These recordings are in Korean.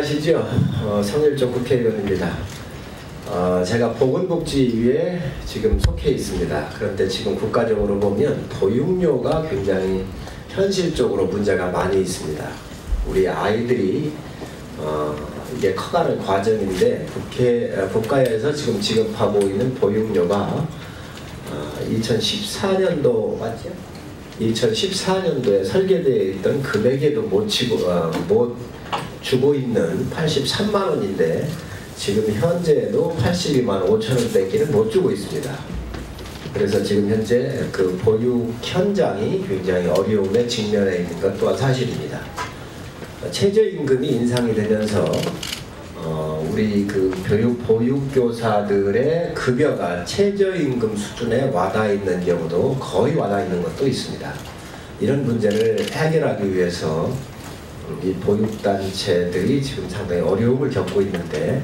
안녕하시죠. 성일종 국회의원입니다. 제가 보건복지위에 지금 속해 있습니다. 그런데 지금 국가적으로 보면 보육료가 굉장히 현실적으로 문제가 많이 있습니다. 우리 아이들이 이게 커가는 과정인데 국가에서 지금 지급하고 있는 보육료가 2014년도 맞죠? 2014년도에 설계되어 있던 금액에도 못 주고 있는 83만 원인데 지금 현재도 82만 5천 원밖에는 못 주고 있습니다. 그래서 지금 현재 그 보육 현장이 굉장히 어려움에 직면해 있는 것 또한 사실입니다. 최저임금이 인상이 되면서 우리 그 보육교사들의 급여가 최저임금 수준에 와닿아 있는 경우도 거의 와닿아 있는 것도 있습니다. 이런 문제를 해결하기 위해서 이 보육단체들이 지금 상당히 어려움을 겪고 있는데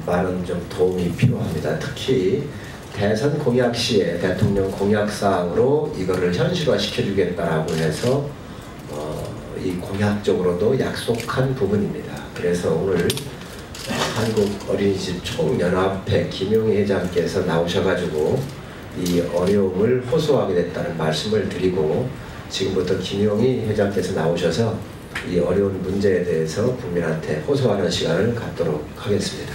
많은 좀 도움이 필요합니다. 특히 대선 공약 시에 대통령 공약사항으로 이거를 현실화시켜주겠다라고 해서 이 공약적으로도 약속한 부분입니다. 그래서 오늘 한국어린이집 총연합회 김용희 회장께서 나오셔가지고 이 어려움을 호소하게 됐다는 말씀을 드리고, 지금부터 김용희 회장께서 나오셔서 이 어려운 문제에 대해서 국민한테 호소하는 시간을 갖도록 하겠습니다.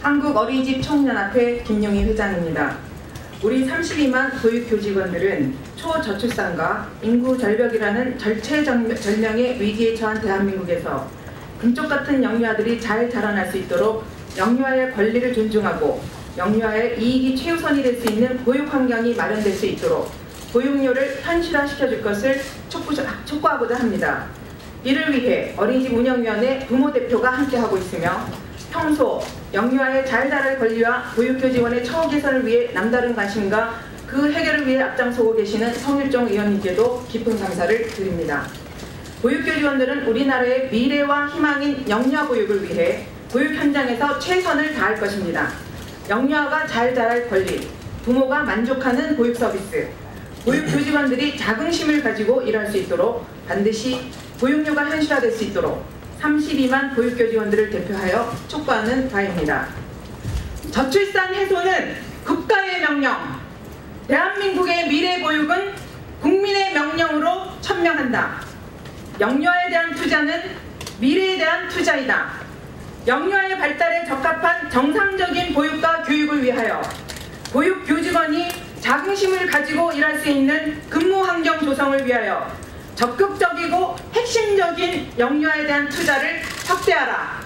한국어린이집 총연합회 김용희 회장입니다. 우리 32만 보육교직원들은 초저출산과 인구 절벽이라는 절체절명의 위기에 처한 대한민국에서 금쪽 같은 영유아들이 잘 자라날 수 있도록 영유아의 권리를 존중하고 영유아의 이익이 최우선이 될 수 있는 보육 환경이 마련될 수 있도록 보육료를 현실화시켜줄 것을 촉구하고자 합니다. 이를 위해 어린이집 운영위원회 부모대표가 함께하고 있으며 평소 영유아의 잘 자랄 권리와 보육교직원의 처우 개선을 위해 남다른 관심과 그 해결을 위해 앞장서고 계시는 성일종 의원님께도 깊은 감사를 드립니다. 보육교직원들은 우리나라의 미래와 희망인 영유아 보육을 위해 보육 현장에서 최선을 다할 것입니다. 영유아가 잘 자랄 권리, 부모가 만족하는 보육 서비스, 보육교직원들이 자긍심을 가지고 일할 수 있도록 반드시 보육료가 현실화될 수 있도록 32만 보육교직원들을 대표하여 촉구하는 바입니다. 저출산 해소는 국가의 명령, 대한민국의 미래 보육은 국민의 명령으로 천명한다. 영유아에 대한 투자는 미래에 대한 투자이다. 영유아의 발달에 적합한 정상적인 보육과 교육을 위하여 보육교직원이 자긍심을 가지고 일할 수 있는 근무 환경 조성을 위하여 적극적이고 핵심적인 영유아에 대한 투자를 확대하라.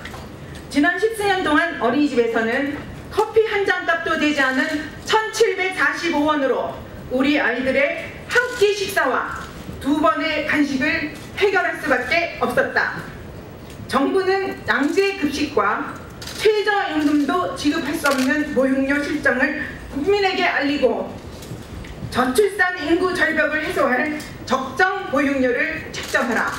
지난 10수년 동안 어린이집에서는 커피 한 잔 값도 되지 않은 1,745원으로 우리 아이들의 한 끼 식사와 2번의 간식을 해결할 수밖에 없었다. 정부는 양재 급식과 최저임금도 지급할 수 없는 보육료 실정을 국민에게 알리고 저출산 인구 절벽을 해소할 적정 보육료를 책정하라.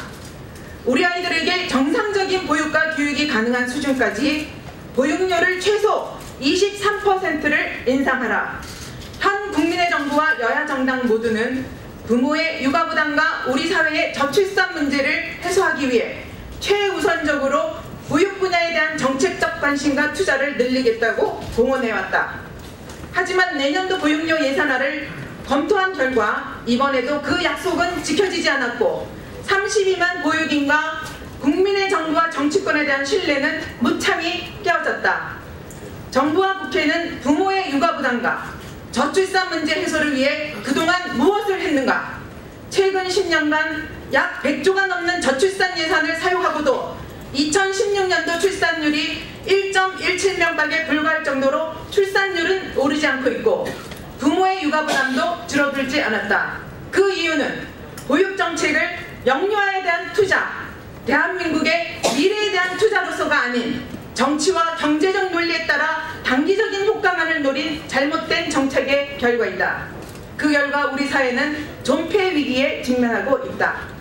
우리 아이들에게 정상적인 보육과 교육이 가능한 수준까지 보육료를 최소 23%를 인상하라. 현 국민의 정부와 여야 정당 모두는 부모의 육아 부담과 우리 사회의 저출산 문제를 해소하기 위해 최우선적으로 보육 분야에 대한 정책적 관심과 투자를 늘리겠다고 공언해왔다. 하지만 내년도 보육료 예산안을 검토한 결과 이번에도 그 약속은 지켜지지 않았고 32만 보육인과 국민의 정부와 정치권에 대한 신뢰는 무참히 깨어졌다. 정부와 국회는 부모의 육아 부담과 저출산 문제 해소를 위해 그동안 무엇을 했는가? 최근 10년간 약 100조가 넘는 저출산 예산을 사용하고도 2016년도 출산율이 1.17명밖에 불과할 정도로 출산율은 오르지 않고 있고 부모의 육아 부담도 줄어들지 않았다. 그 이유는 보육정책을 영유아에 대한 투자, 대한민국의 미래에 대한 투자로서가 아닌 정치와 경제적 논리에 따라 단기적인 효과만을 노린 잘못된 정책의 결과이다. 그 결과 우리 사회는 존폐 위기에 직면하고 있다.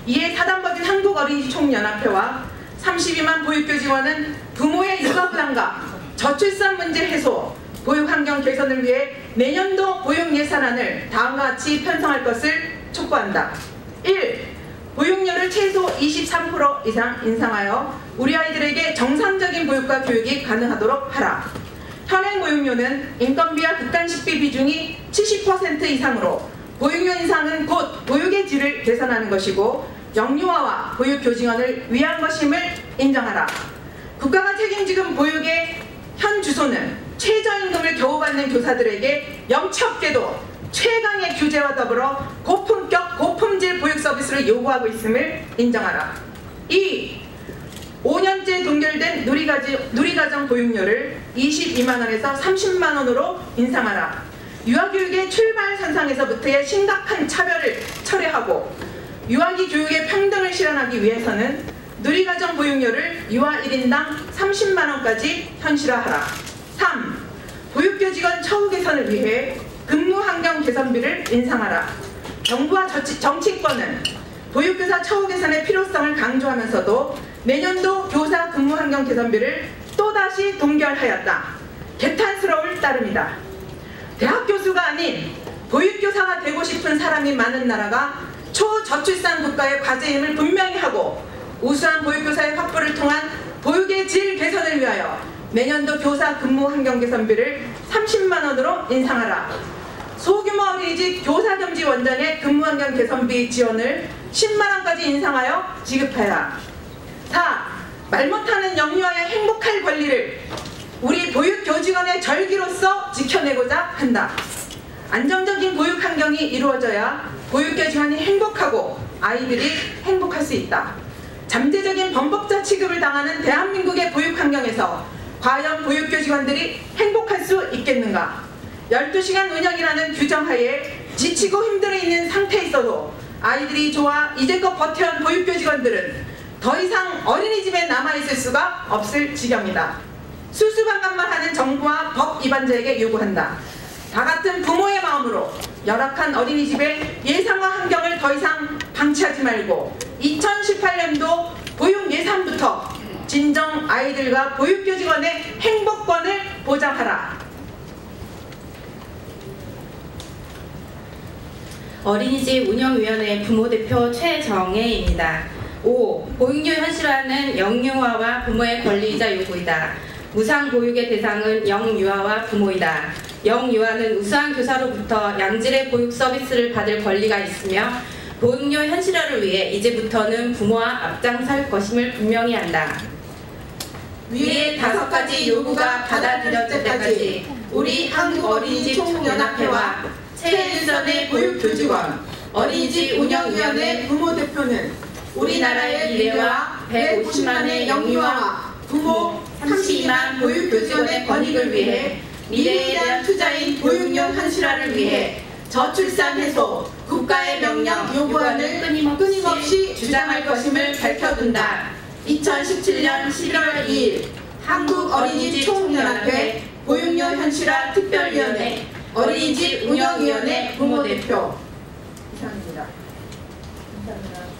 이에 사단법인 한국어린이집 총연합회와 32만 보육교직원은 부모의 육아 부담과 저출산 문제 해소, 보육환경 개선을 위해 내년도 보육 예산안을 다음과 같이 편성할 것을 촉구한다. 1. 보육료를 최소 23% 이상 인상하여 우리 아이들에게 정상적인 보육과 교육이 가능하도록 하라. 현행 보육료는 인건비와 극단식비 비중이 70% 이상으로 보육료 인상은 곧 보육의 질을 개선하는 것이고 영유아와 보육교직원을 위한 것임을 인정하라. 국가가 책임지는 보육의 현 주소는 최저임금을 겨우 받는 교사들에게 염치 없게도 최강의 규제와 더불어 고품격 고품질 보육 서비스를 요구하고 있음을 인정하라. 2. 5년째 동결된 누리과정 보육료를 22만원에서 30만원으로 인상하라. 유아교육의 출발선상에서부터의 심각한 차별을 철회하고 유아기 교육의 평등을 실현하기 위해서는 누리과정 보육료를 유아 1인당 30만원까지 현실화하라. 3. 보육교직원 처우 개선을 위해 근무환경 개선비를 인상하라. 정부와 정치권은 보육교사 처우 개선의 필요성을 강조하면서도 내년도 교사 근무환경 개선비를 또다시 동결하였다. 개탄스러울 따름이다. 대학 교수가 아닌 보육교사가 되고 싶은 사람이 많은 나라가 초저출산 국가의 과제임을 분명히 하고 우수한 보육교사의 확보를 통한 보육의 질 개선을 위하여 내년도 교사 근무환경 개선비를 30만원으로 인상하라. 소규모 어린이집 교사겸직 원장의 근무환경 개선비 지원을 10만원까지 인상하여 지급하라. 4. 말 못하는 영유아의 행복할 권리를 우리 보육교직원의 절기로서 지켜내고자 한다. 안정적인 보육 환경이 이루어져야 보육교직원이 행복하고 아이들이 행복할 수 있다. 잠재적인 범법자 취급을 당하는 대한민국의 보육 환경에서 과연 보육교직원들이 행복할 수 있겠는가? 12시간 운영이라는 규정하에 지치고 힘들어 있는 상태에 있어도 아이들이 좋아 이제껏 버텨온 보육교직원들은 더 이상 어린이집에 남아있을 수가 없을 지경이다. 수수방관만 하는 정부와 법 위반자에게 요구한다. 다 같은 부모의 마음으로 열악한 어린이집의 예상화 환경을 더 이상 방치하지 말고 2018년도 보육 예산부터 진정 아이들과 보육교직원의 행복권을 보장하라. 어린이집 운영위원회 부모대표 최정혜입니다. 5. 보육료 현실화는 영유아와 부모의 권리이자 요구이다. 무상보육의 대상은 영유아와 부모이다. 영유아는 우수한 교사로부터 양질의 보육 서비스를 받을 권리가 있으며 보육료 현실화를 위해 이제부터는 부모와 앞장설 것임을 분명히 한다. 위의 5가지 요구가 받아들여질 때까지 우리 한국어린이집 총연합회와 최일선의 보육교직원, 어린이집 운영위원회 부모대표는 우리나라의 미래와 150만의 영유아와 부모 32만 보육교직원의 권익을 위해 미래에 대한 투자인 보육료 현실화를 위해 저출산 해소 국가의 명령 요구안을 끊임없이 주장할 것임을 밝혀둔다. 2017년 11월 2일 한국어린이집 총연합회 보육료 현실화 특별위원회 어린이집 운영위원회 부모대표. 이상입니다. 감사합니다.